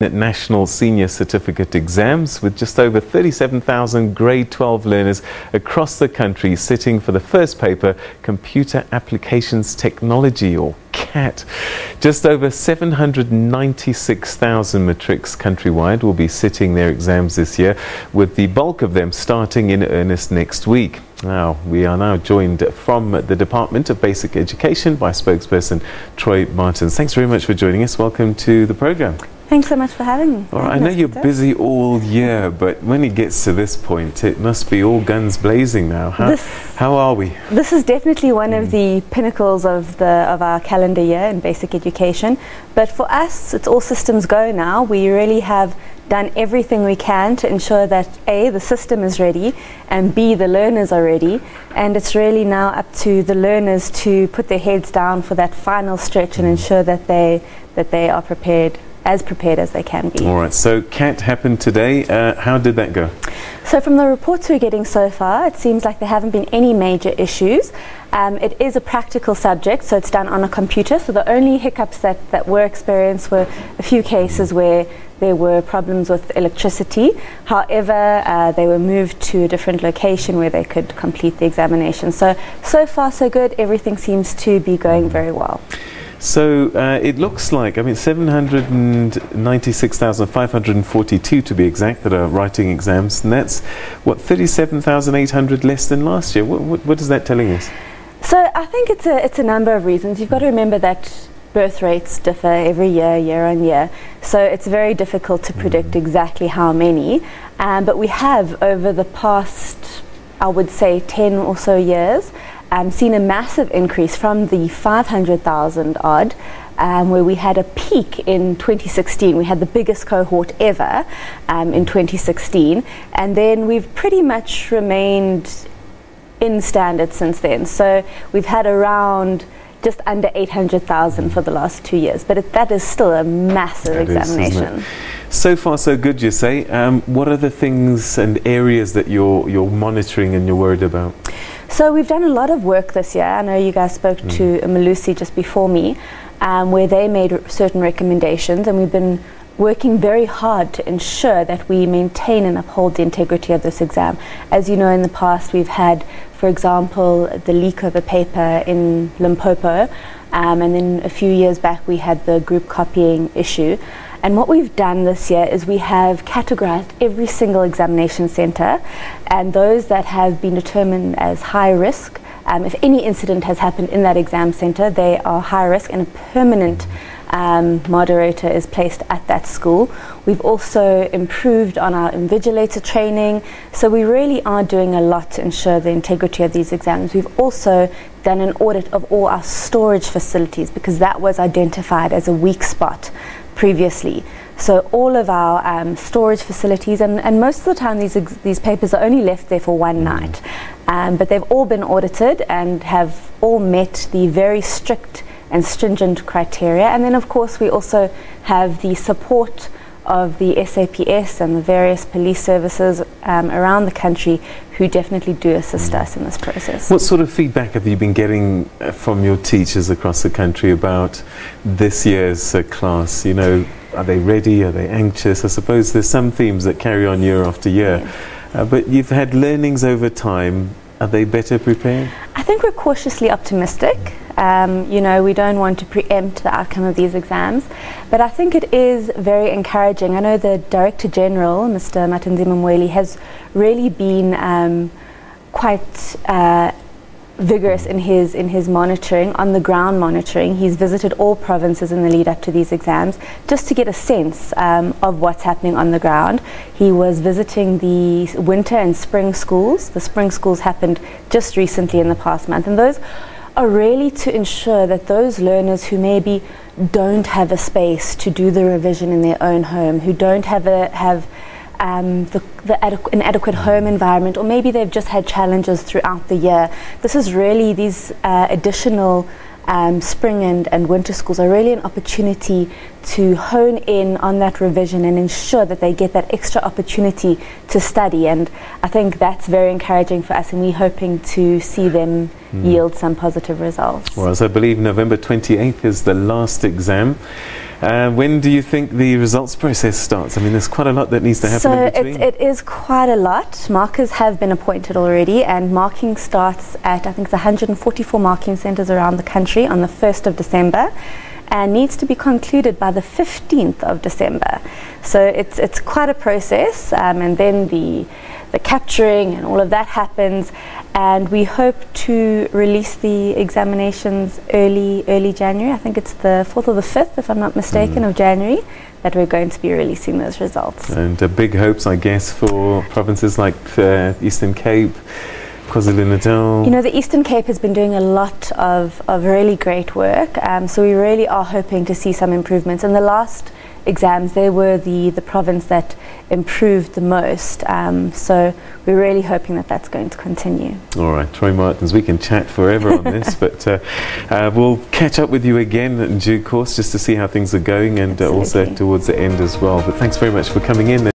National Senior Certificate exams, with just over 37,000 grade 12 learners across the country sitting for the first paper, Computer Applications Technology, or CAT. Just over 796,000 matrics countrywide will be sitting their exams this year, with the bulk of them starting in earnest next week. Now, we are now joined from the Department of Basic Education by spokesperson Troy Martens. Thanks very much for joining us. Welcome to the programme. Thanks so much for having me. All right, I know you're busy all year, but when it gets to this point, it must be all guns blazing now. How are we? This is definitely one of the pinnacles of our calendar year in basic education. But for us, it's all systems go now. We really have done everything we can to ensure that A, the system is ready, and B, the learners are ready. And it's really now up to the learners to put their heads down for that final stretch and ensure that they are prepared as they can be. All right, so CAT happened today. How did that go? So from the reports we're getting so far, it seems like there haven't been any major issues. It is a practical subject, so it's done on a computer. So the only hiccups that were experienced were a few cases where there were problems with electricity. However, they were moved to a different location where they could complete the examination. So far so good. Everything seems to be going very well. So it looks like, 796,542 to be exact that are writing exams, and that's, what, 37,800 less than last year. What is that telling us? So I think it's a number of reasons. You've got to remember that birth rates differ every year, year on year. So it's very difficult to predict exactly how many. But we have, over the past, I would say, 10 or so years, seen a massive increase from the 500,000 odd, where we had a peak in 2016. We had the biggest cohort ever in 2016, and then we've pretty much remained in standard since then. So we've had around just under 800,000 for the last 2 years, but that is still a massive examination. So far so good, you say. What are the things and areas that you're monitoring and you're worried about? So we've done a lot of work this year. I know you guys spoke to Malusi just before me, where they made certain recommendations, and we've been working very hard to ensure that we maintain and uphold the integrity of this exam. As you know, in the past we've had, for example, the leak of a paper in Limpopo, and then a few years back we had the group copying issue. And what we've done this year is we have categorized every single examination center, and those that have been determined as high risk, if any incident has happened in that exam center, they are high risk, and a permanent moderator is placed at that school. We've also improved on our invigilator training, so we really are doing a lot to ensure the integrity of these exams. We've also done an audit of all our storage facilities, because that was identified as a weak spot previously. So all of our storage facilities, and most of the time these papers are only left there for one night, but they've all been audited and have all met the very strict and stringent criteria. And then of course we also have the support of the SABC and the various police services around the country who definitely do assist us in this process. What sort of feedback have you been getting from your teachers across the country about this year's class? You know, are they ready? Are they anxious? I suppose there's some themes that carry on year after year, but you've had learnings over time. Are they better prepared? I think we're cautiously optimistic. You know, we don't want to preempt the outcome of these exams, but I think it is very encouraging. I know the Director General, Mr. Martens, has really been quite vigorous in his monitoring, on the ground monitoring. He's visited all provinces in the lead up to these exams just to get a sense of what's happening on the ground. He was visiting the winter and spring schools. The spring schools happened just recently in the past month, and those are really to ensure that those learners who maybe don't have a space to do the revision in their own home, who don't have an adequate home environment, or maybe they've just had challenges throughout the year. This is really, these additional spring and winter schools are really an opportunity to hone in on that revision and ensure that they get that extra opportunity to study. And I think that's very encouraging for us, and we're hoping to see them yield some positive results. Well, as I believe November 28th is the last exam. When do you think the results process starts? I mean, there's quite a lot that needs to happen in between. So it is quite a lot. Markers have been appointed already, and marking starts at, I think it's 144 marking centres around the country on the 1st of December, and needs to be concluded by the 15th of December. So it's quite a process, and then the capturing and all of that happens, and we hope to release the examinations early January. I think it's the 4th or the 5th, if I'm not mistaken, of January, that we're going to be releasing those results. And big hopes, I guess, for provinces like Eastern Cape, KwaZulu-Natal. You know, the Eastern Cape has been doing a lot of really great work, so we really are hoping to see some improvements. In the last exams, they were the province that improved the most, so we're really hoping that that's going to continue. All right, Troy Martens, we can chat forever on this, but we'll catch up with you again in due course just to see how things are going, and also towards the end as well. But thanks very much for coming in.